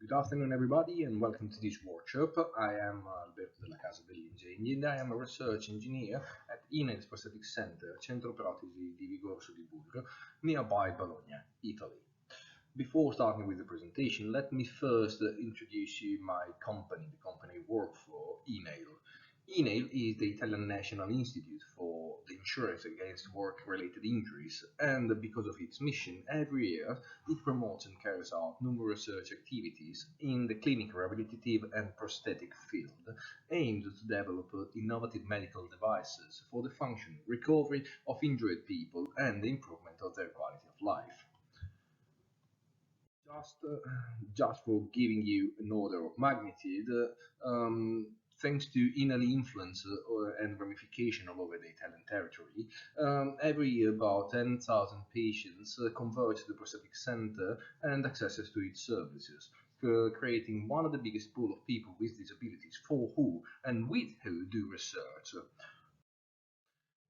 Good afternoon, everybody, and welcome to this workshop. I am Alberto Dellacasa Bellingegni, and I am a research engineer at Inail Prosthetic Center, Centro Protesi di Vigorso di Burgo, nearby Bologna, Italy. Before starting with the presentation, let me first introduce you my company, the company I work for, Inail. Inail is the Italian National Institute for the Insurance Against Work-Related Injuries, and because of its mission, every year it promotes and carries out numerous research activities in the clinical, rehabilitative and prosthetic field, aimed to develop innovative medical devices for the functional recovery of injured people and the improvement of their quality of life. Just, uh, just for giving you an order of magnitude, thanks to Inali influence and ramification all over the Italian territory, every year about 10,000 patients converge to the prosthetic center and accesses to its services, creating one of the biggest pool of people with disabilities for who and with who do research.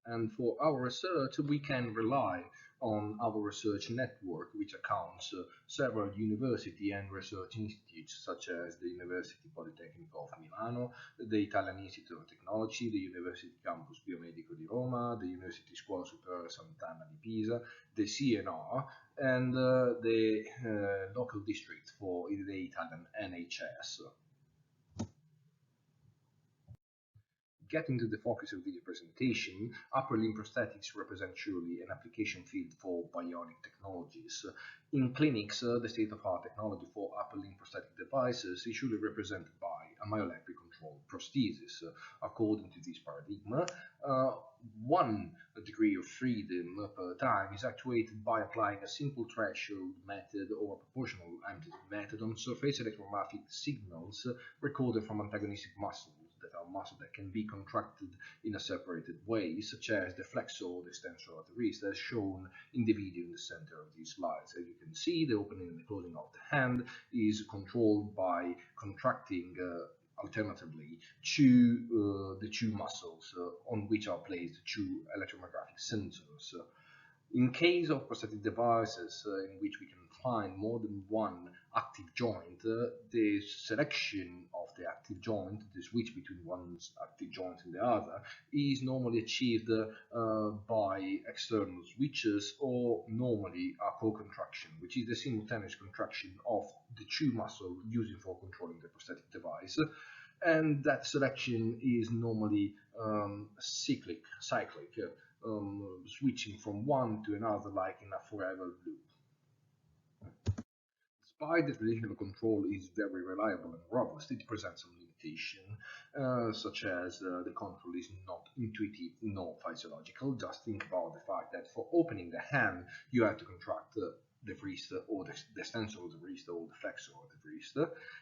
And for our research, we can rely on our research network, which accounts several university and research institutes, such as the University Politecnico of Milano, the Italian Institute of Technology, the University Campus Biomedico di Roma, the University Scuola Superiore Sant'Anna di Pisa, the CNR, and the local district for the Italian NHS. Getting to the focus of this presentation, upper limb prosthetics represent surely an application field for bionic technologies. In clinics, the state-of-art technology for upper limb prosthetic devices is usually represented by a myoelectric controlled prosthesis. According to this paradigm, 1 degree of freedom per time is actuated by applying a simple threshold method or a proportional amplitude method on surface electromagnetic signals recorded from antagonistic muscles that are muscles that can be contracted in a separated way, such as the flexor or the extensor of the wrist, as shown in the video in the center of these slides. As you can see, the opening and the closing of the hand is controlled by contracting alternatively the two muscles on which are placed two electromagnetic sensors. In case of prosthetic devices in which we can find more than one active joint, the selection of the active joint, the switch between one active joint and the other, is normally achieved by external switches or normally a co-contraction, which is the simultaneous contraction of the two muscles used for controlling the prosthetic device. And that selection is normally cyclic, switching from one to another like in a forever loop. Despite the traditional control is very reliable and robust, it presents some limitation, such as the control is not intuitive nor physiological. Just think about the fact that for opening the hand, you have to contract the wrist or the extensor of the wrist or the flexor of the wrist.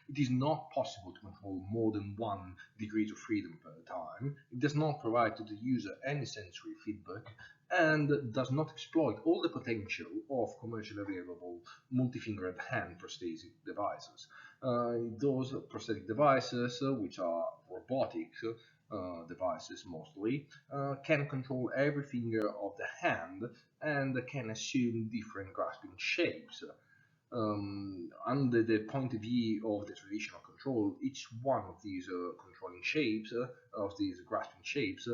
It is not possible to control more than 1 degree of freedom per time. It does not provide to the user any sensory feedback and does not exploit all the potential of commercially available multi-fingered hand prosthetic devices. Those prosthetic devices, which are robotic devices mostly, can control every finger of the hand and can assume different grasping shapes. Under the point of view of the traditional control, each one of these controlling shapes, of these grasping shapes,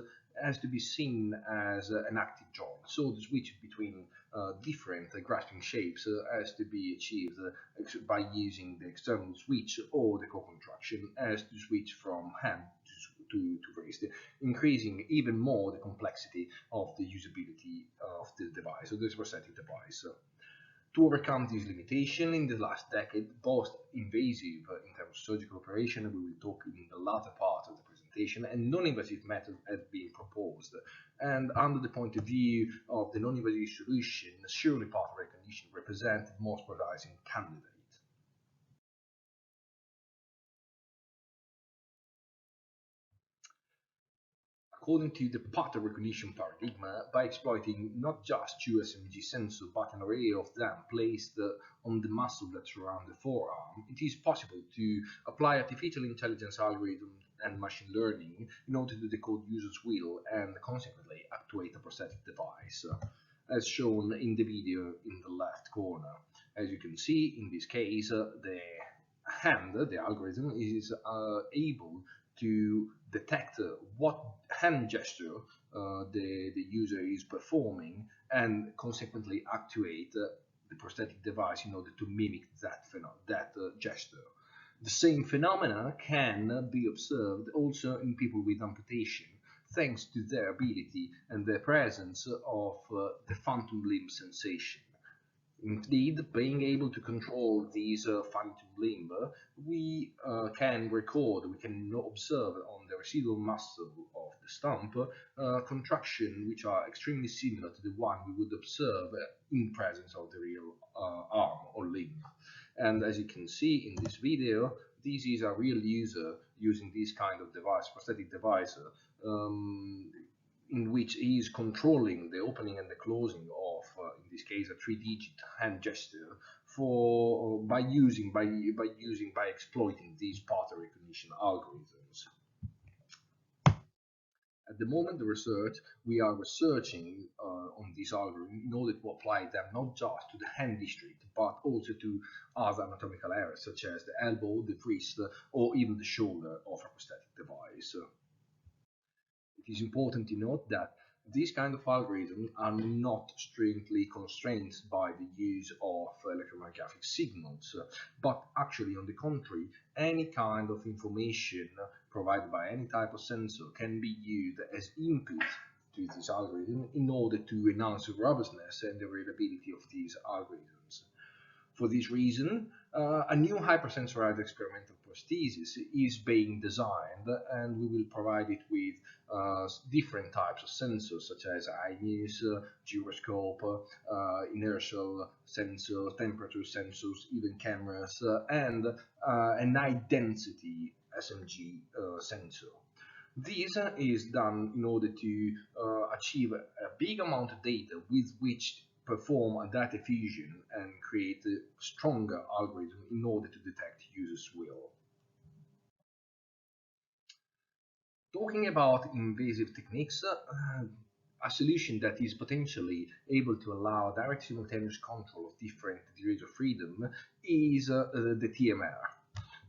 has to be seen as an active joint. So the switch between different grasping shapes has to be achieved by using the external switch or the co-contraction as to switch from hand to wrist, increasing even more the complexity of the usability of the device, of this prosthetic device. To overcome this limitation, in the last decade, both invasive in terms of surgical operation, we will talk in the latter part of the presentation, and non-invasive methods have been proposed. And under the point of view of the non-invasive solution, surely path recognition represents the most polarizing candidate. According to the pattern recognition paradigm, by exploiting not just two SMG sensors but an array of them placed on the muscle that surround the forearm, it is possible to apply artificial intelligence algorithms and machine learning in order to decode user's will and consequently actuate a prosthetic device, as shown in the video in the left corner. As you can see, in this case, the hand, the algorithm is able to detect what hand gesture the user is performing and consequently actuate the prosthetic device in order to mimic that gesture. The same phenomena can be observed also in people with amputation, thanks to their ability and the presence of the phantom limb sensation. Indeed, being able to control these phantom limb, we can observe on the residual muscle of the stump contraction which are extremely similar to the one we would observe in presence of the real arm or limb. And as you can see in this video, this is a real user using this kind of device, prosthetic device, in which he is controlling the opening and the closing of, in this case, a 3-digit hand gesture by exploiting these pattern recognition algorithms. At the moment, we are researching on this algorithm in order to apply them not just to the hand district, but also to other anatomical areas such as the elbow, the wrist, or even the shoulder of a prosthetic device. It is important to note that these kind of algorithms are not strictly constrained by the use of electromyographic signals, but actually, on the contrary, any kind of information provided by any type of sensor can be used as input to this algorithm in order to enhance the robustness and the reliability of these algorithms. For this reason, a new hypersensorized experimental prosthesis is being designed, and we will provide it with different types of sensors such as IMUs, gyroscope, inertial sensors, temperature sensors, even cameras, and an high density SMG sensor. This is done in order to achieve a big amount of data with which perform a data fusion and create a stronger algorithm in order to detect users' will. Talking about invasive techniques, a solution that is potentially able to allow direct simultaneous control of different degrees of freedom is the TMR.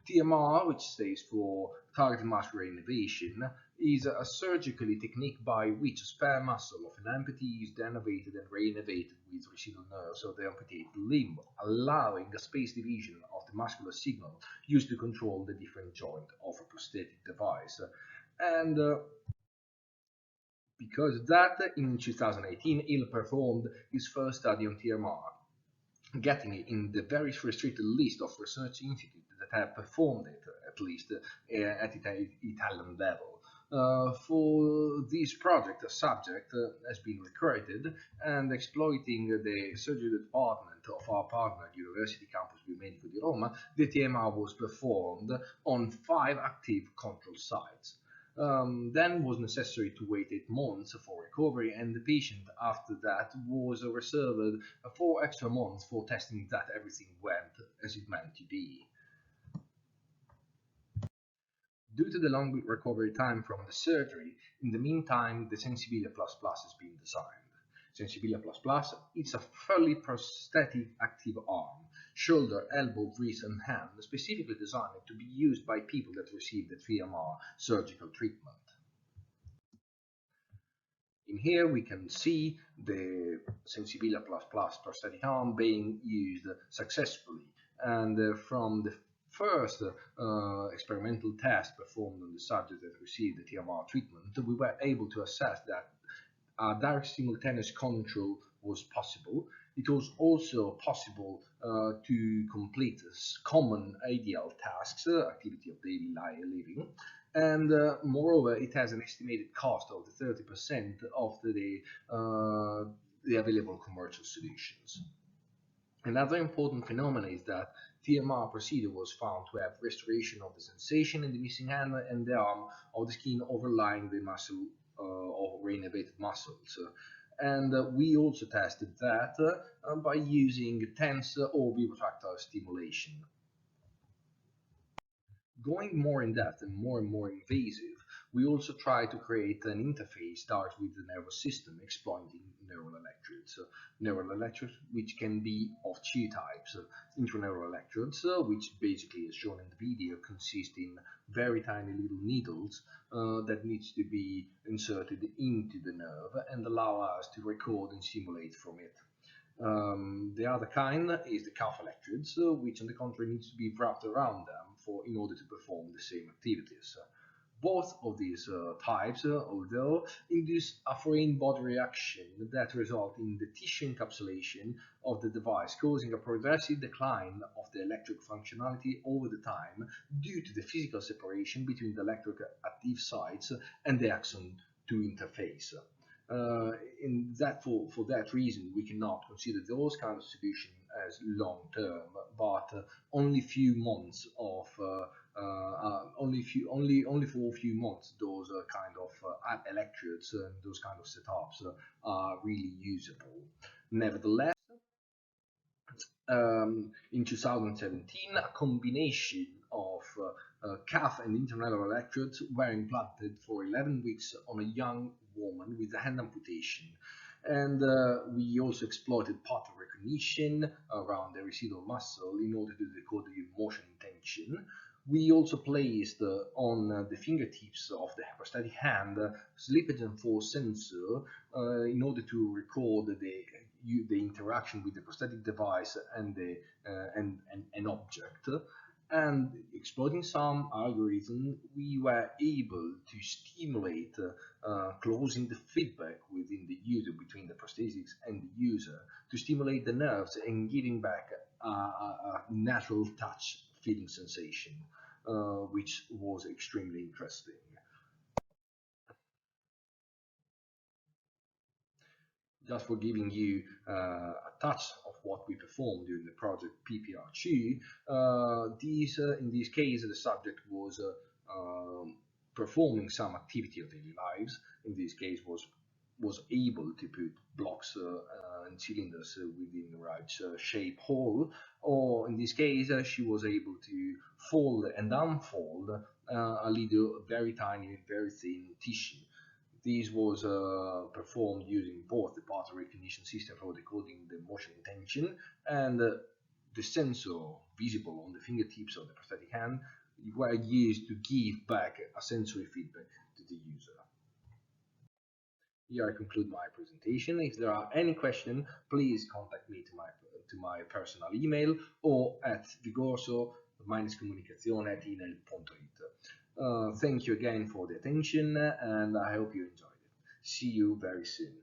TMR, which stands for target muscular innervation, is a surgical technique by which a spare muscle of an amputee is denervated and reinnervated with residual nerves of the amputated limb, allowing a space division of the muscular signal used to control the different joint of a prosthetic device. And because of that, in 2018, Il performed his first study on TMR, getting it in the very restricted list of research institutes that have performed it, at least at Italian level. For this project, a subject has been recruited, and exploiting the surgery department of our partner, University Campus Biomedico di Roma, the TMR was performed on 5 active control sites. Then was necessary to wait 8 months for recovery, and the patient after that was reserved 4 extra months for testing that everything went as it meant to be. Due to the long recovery time from the surgery, in the meantime, the Sensibilia++ has been designed. Sensibilia++ is a fully prosthetic active arm, shoulder, elbow, wrist, and hand, specifically designed to be used by people that receive the TMR surgical treatment. In here we can see the Sensibilia++ prosthetic arm being used successfully, and from the first experimental test performed on the subject that received the TMR treatment, we were able to assess that direct simultaneous control was possible. It was also possible to complete common ideal tasks, activity of daily living, and moreover, it has an estimated cost of 30% of the available commercial solutions. Another important phenomenon is that TMR procedure was found to have restoration of the sensation in the missing hand and the arm of the skin overlying the muscle or reinnervated muscles. And we also tested that by using tense or vibrotractile stimulation. Going more in depth and more invasive, We also try to create an interface direct with the nervous system, exploiting neural electrodes. Neural electrodes, which can be of two types. Intraneural electrodes, which basically, as shown in the video, consist in very tiny little needles that needs to be inserted into the nerve and allow us to record and simulate from it. The other kind is the cuff electrodes, which on the contrary needs to be wrapped around them in order to perform the same activities. Both of these types, although, induce a foreign body reaction that result in the tissue encapsulation of the device, causing a progressive decline of the electric functionality over the time due to the physical separation between the electric active sites and the axon 2 interface. For that reason, we cannot consider those kind of solutions as long term, but only few months of only for a few months those kind of electrodes and those kind of setups are really usable. Nevertheless, in 2017, a combination of cuff and internal electrodes were implanted for 11 weeks on a young woman with a hand amputation. And we also exploited pattern recognition around the residual muscle in order to decode the motion intention. We also placed on the fingertips of the prosthetic hand slippage and force sensor in order to record the interaction with the prosthetic device and an object. And exploiting some algorithm, we were able to stimulate closing the feedback within the user, between the prosthetics and the user, to stimulate the nerves and giving back a natural touch feeling sensation, which was extremely interesting. Just for giving you a touch of what we performed during the project PPR2, in this case the subject was performing some activity of daily lives. In this case was able to put blocks and cylinders within the right shape hole, or in this case she was able to fold and unfold a little very tiny, very thin tissue. This was performed using both the pattern recognition system for decoding the motion intention and the sensor visible on the fingertips of the prosthetic hand were used to give back a sensory feedback to the user. Here I conclude my presentation. If there are any questions, please contact me to my personal email or at vigorso-comunicazione@inail.it. Thank you again for the attention, and I hope you enjoyed it. See you very soon.